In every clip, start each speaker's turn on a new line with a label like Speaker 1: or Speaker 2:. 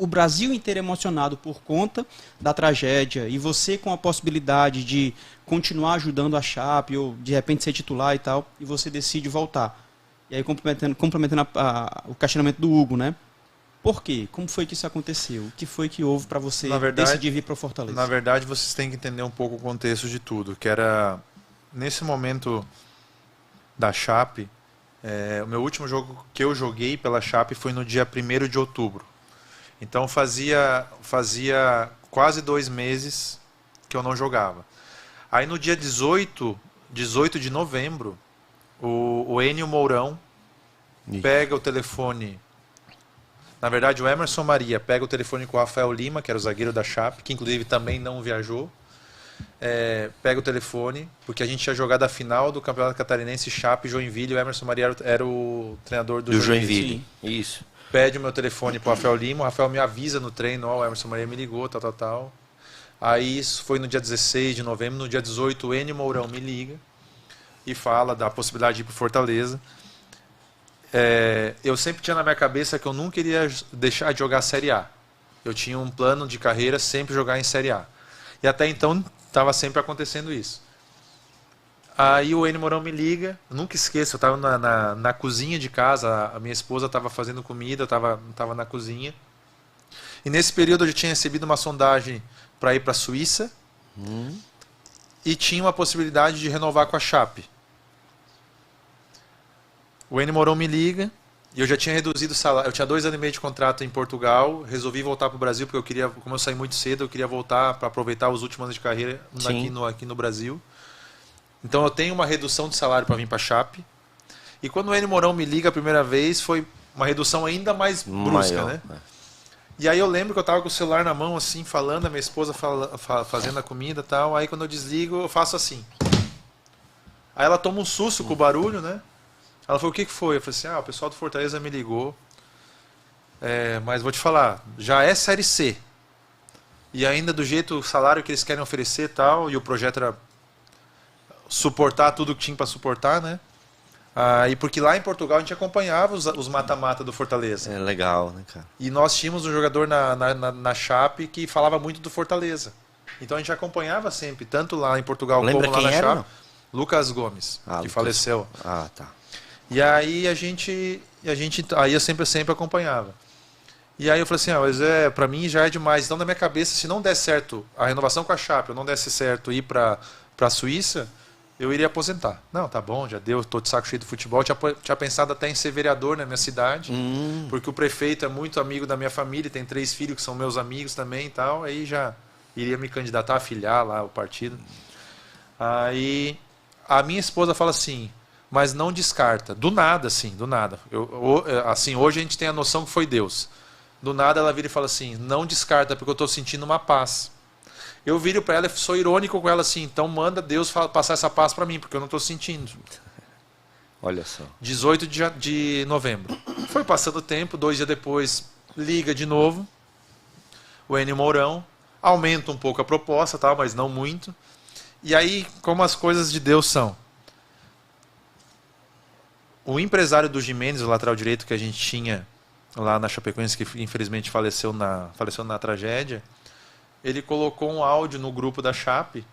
Speaker 1: o Brasil inteiro emocionado por conta da tragédia e você com a possibilidade de continuar ajudando a Chape ou de repente ser titular e tal, e você decide voltar. E aí complementando o questionamento do Hugo, né? Por quê? Como foi que isso aconteceu? O que foi que houve para você decidir vir para o Fortaleza?
Speaker 2: Na verdade, vocês têm que entender um pouco o contexto de tudo, que era nesse momento da Chape, o meu último jogo que eu joguei pela Chape foi no dia 1º de outubro. Então fazia quase 2 meses que eu não jogava. Aí no dia 18 de novembro, o Enio Mourão pega o telefone. Na verdade, o Emerson Maria pega o telefone com o Rafael Lima, que era o zagueiro da Chape, que inclusive também não viajou. Pega o telefone, porque a gente tinha jogado a final do Campeonato Catarinense Chape e Joinville, e o Emerson Maria era o treinador do Joinville.
Speaker 3: Isso.
Speaker 2: Pede o meu telefone pro Rafael Lima, o Rafael me avisa no treino, ó, o Emerson Maria me ligou, tal. Aí isso foi no dia 16 de novembro, no dia 18 o Enio Mourão me liga e fala da possibilidade de ir pro Fortaleza. Eu sempre tinha na minha cabeça que eu nunca iria deixar de jogar a Série A. Eu tinha um plano de carreira sempre jogar em Série A. E até então estava sempre acontecendo isso. Aí o Enio Mourão me liga, eu nunca esqueço, eu estava na cozinha de casa, a minha esposa estava fazendo comida, eu estava na cozinha. E nesse período eu já tinha recebido uma sondagem para ir para a Suíça e tinha uma possibilidade de renovar com a Chape. O Enio Mourão me liga e eu já tinha reduzido o salário. Eu tinha 2 anos e meio de contrato em Portugal, resolvi voltar para o Brasil porque eu queria, como eu saí muito cedo, eu queria voltar para aproveitar os últimos anos de carreira aqui no Brasil. Então eu tenho uma redução de salário para vir para a Chape. E quando o Enio Mourão me liga a primeira vez, foi uma redução ainda mais brusca, né? E aí eu lembro que eu estava com o celular na mão, assim, falando, a minha esposa fazendo a comida e tal. Aí quando eu desligo, eu faço assim. Aí ela toma um susto com o barulho, né? Ela falou, o que foi? Eu falei assim, o pessoal do Fortaleza me ligou, mas vou te falar, já é Série C. E ainda do jeito, o salário que eles querem oferecer e tal, e o projeto era suportar tudo que tinha para suportar, né? E porque lá em Portugal a gente acompanhava os mata-mata do Fortaleza.
Speaker 3: É legal, né, cara?
Speaker 2: E nós tínhamos um jogador na Chape que falava muito do Fortaleza. Então a gente acompanhava sempre, tanto lá em Portugal como lá na Chape. Lucas Gomes, que faleceu.
Speaker 3: Tá.
Speaker 2: E aí aí eu sempre acompanhava. E aí eu falei assim, mas pra mim já é demais. Então na minha cabeça, se não der certo a renovação com a Chape, ou não desse certo ir pra Suíça, eu iria aposentar. Não, tá bom, já deu, tô de saco cheio do futebol. Tinha pensado até em ser vereador na minha cidade, porque o prefeito é muito amigo da minha família, tem 3 filhos que são meus amigos também e tal, aí já iria me candidatar a filiar lá o partido. Aí a minha esposa fala assim, mas não descarta. Do nada, assim, do nada. Assim, hoje a gente tem a noção que foi Deus. Do nada ela vira e fala assim, não descarta, porque eu estou sentindo uma paz. Eu viro para ela e sou irônico com ela assim, então manda Deus passar essa paz para mim, porque eu não estou sentindo.
Speaker 3: Olha só.
Speaker 2: 18 de novembro. Foi passando o tempo, 2 dias depois, liga de novo. O Enio Mourão aumenta um pouco a proposta, tal, mas não muito. E aí, como as coisas de Deus são. O empresário do Gimenez, o lateral direito que a gente tinha lá na Chapecoense, que infelizmente faleceu na tragédia, ele colocou um áudio no grupo da Chape,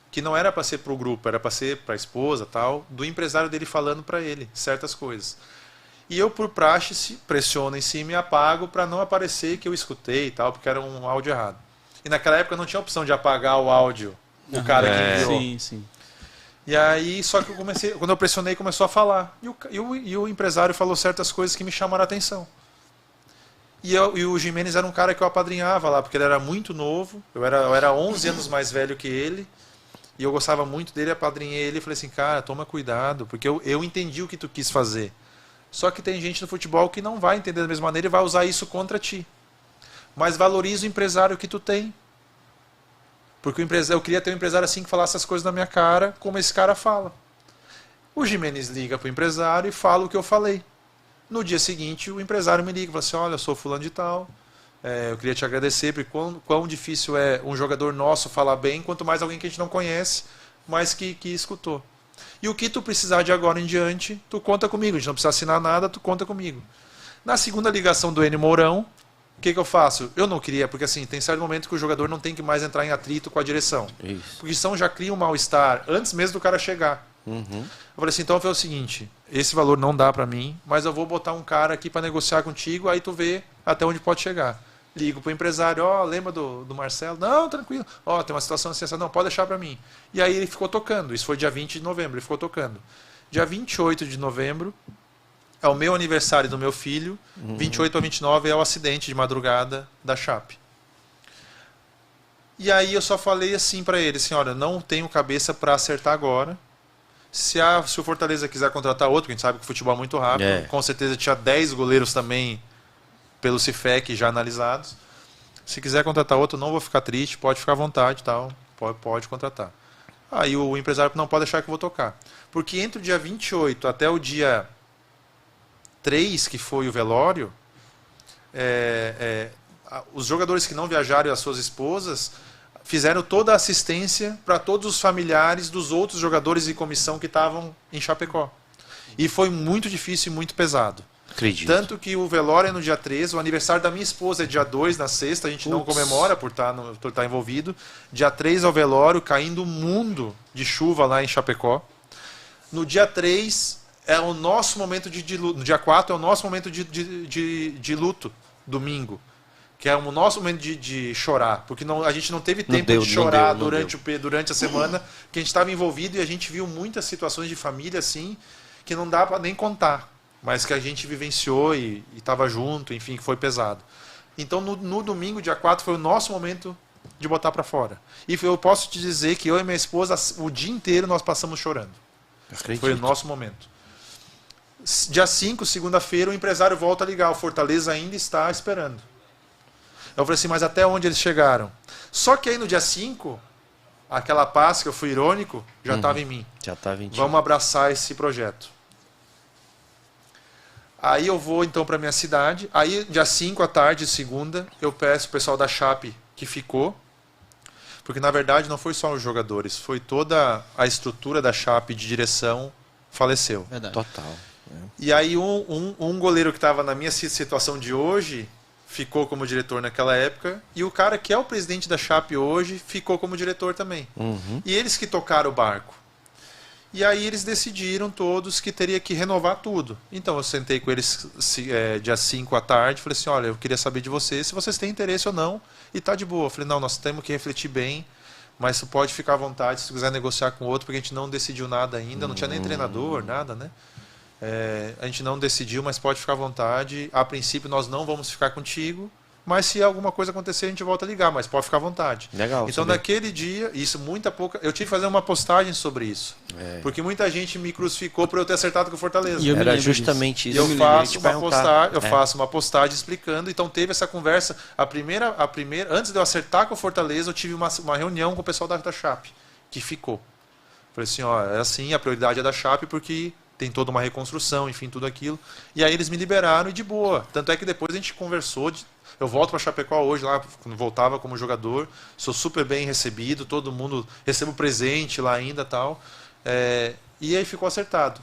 Speaker 2: que não era para ser para o grupo, era para ser para a esposa, tal, do empresário dele falando para ele certas coisas. E eu, por praxe, pressiono em cima e apago para não aparecer que eu escutei e tal, porque era um áudio errado. E naquela época não tinha opção de apagar o áudio do cara que enviou.
Speaker 1: Sim.
Speaker 2: E aí, só que quando eu pressionei, começou a falar. E o empresário falou certas coisas que me chamaram a atenção. E o Gimenez era um cara que eu apadrinhava lá, porque ele era muito novo. Eu era 11 anos mais velho que ele. E eu gostava muito dele, apadrinhei ele e falei assim, cara, toma cuidado, porque eu entendi o que tu quis fazer. Só que tem gente no futebol que não vai entender da mesma maneira e vai usar isso contra ti. Mas valoriza o empresário que tu tem. Porque eu queria ter um empresário assim que falasse as coisas na minha cara, como esse cara fala. O Gimenez liga pro empresário e fala o que eu falei. No dia seguinte, o empresário me liga e fala assim, olha, eu sou fulano de tal, eu queria te agradecer, porque quão difícil é um jogador nosso falar bem, quanto mais alguém que a gente não conhece, mas que escutou. E o que tu precisar de agora em diante, tu conta comigo. A gente não precisa assinar nada, tu conta comigo. Na segunda ligação do Enio Mourão, O que eu faço? Eu não queria, porque assim, tem certo momento que o jogador não tem que mais entrar em atrito com a direção.
Speaker 3: Isso.
Speaker 2: Porque senão já cria um mal-estar antes mesmo do cara chegar.
Speaker 3: Uhum.
Speaker 2: Eu falei assim, então foi o seguinte, esse valor não dá pra mim, mas eu vou botar um cara aqui pra negociar contigo, aí tu vê até onde pode chegar. Ligo pro empresário, lembra do Marcelo? Não, tranquilo. Tem uma situação assim, não, pode deixar pra mim. E aí ele ficou tocando, isso foi dia 20 de novembro, ele ficou tocando. Dia 28 de novembro, é o meu aniversário do meu filho, 28 a 29 é o acidente de madrugada da Chape. E aí eu só falei assim pra ele, assim, olha, não tenho cabeça pra acertar agora. Se o Fortaleza quiser contratar outro, porque a gente sabe que o futebol é muito rápido, com certeza tinha 10 goleiros também pelo Cifec já analisados. Se quiser contratar outro, não vou ficar triste, pode ficar à vontade, tal, pode contratar. Aí o empresário não pode deixar que eu vou tocar. Porque entre o dia 28 até o dia 3, que foi o velório, os jogadores que não viajaram e as suas esposas fizeram toda a assistência para todos os familiares dos outros jogadores e comissão que estavam em Chapecó. E foi muito difícil e muito pesado.
Speaker 3: Acredito.
Speaker 2: Tanto que o velório é no dia 13, o aniversário da minha esposa é dia 2, na sexta, a gente não comemora por estar envolvido. Dia 3 é o velório, caindo um mundo de chuva lá em Chapecó. No dia 3 é o nosso momento de luto. No dia 4 é o nosso momento de luto, domingo. Que é o nosso momento de chorar. Porque a gente não teve tempo de chorar durante a semana, que a gente estava envolvido e a gente viu muitas situações de família assim, que não dá para nem contar. Mas que a gente vivenciou e estava junto, enfim, que foi pesado. Então no domingo, dia 4, foi o nosso momento de botar para fora. E eu posso te dizer que eu e minha esposa, o dia inteiro nós passamos chorando.
Speaker 3: Acredito.
Speaker 2: Foi o nosso momento. Dia 5, segunda-feira, o empresário volta a ligar. O Fortaleza ainda está esperando. Eu falei assim, mas até onde eles chegaram? Só que aí no dia 5, aquela paz que eu fui irônico, já estava em mim.
Speaker 3: Já estava em ti.
Speaker 2: Vamos abraçar esse projeto. Aí eu vou então para minha cidade. Aí dia 5 à tarde, segunda, eu peço o pessoal da Chape que ficou. Porque na verdade não foi só os jogadores, foi toda a estrutura da Chape de direção faleceu.
Speaker 1: Verdade.
Speaker 3: Total.
Speaker 2: E aí um goleiro que estava na minha situação de hoje ficou como diretor naquela época, e o cara que é o presidente da Chape hoje ficou como diretor também.
Speaker 3: Uhum.
Speaker 2: E eles que tocaram o barco. E aí eles decidiram todos que teria que renovar tudo. Então eu sentei com eles dia 5 à tarde, falei assim, olha, eu queria saber de vocês, se vocês têm interesse ou não, e tá de boa. Eu falei, não, nós temos que refletir bem, mas você pode ficar à vontade se quiser negociar com outro, porque a gente não decidiu nada ainda, não tinha nem treinador, nada, né? A gente não decidiu, mas pode ficar à vontade. A princípio nós não vamos ficar contigo, mas se alguma coisa acontecer a gente volta a ligar, mas pode ficar à vontade.
Speaker 3: Legal.
Speaker 2: Então naquele dia, eu tive que fazer uma postagem sobre isso, porque muita gente me crucificou por eu ter acertado com o Fortaleza.
Speaker 3: Era justamente
Speaker 2: E
Speaker 3: isso.
Speaker 2: eu faço uma postagem explicando. Então teve essa conversa. A primeira, antes de eu acertar com o Fortaleza, eu tive uma reunião com o pessoal da Chape, que ficou. Falei assim, é assim, a prioridade é da Chape porque tem toda uma reconstrução, enfim, tudo aquilo. E aí eles me liberaram e de boa. Tanto é que depois a gente conversou. Eu volto para Chapecó hoje, lá, quando voltava como jogador. Sou super bem recebido, todo mundo recebo presente lá ainda e tal. E aí ficou acertado.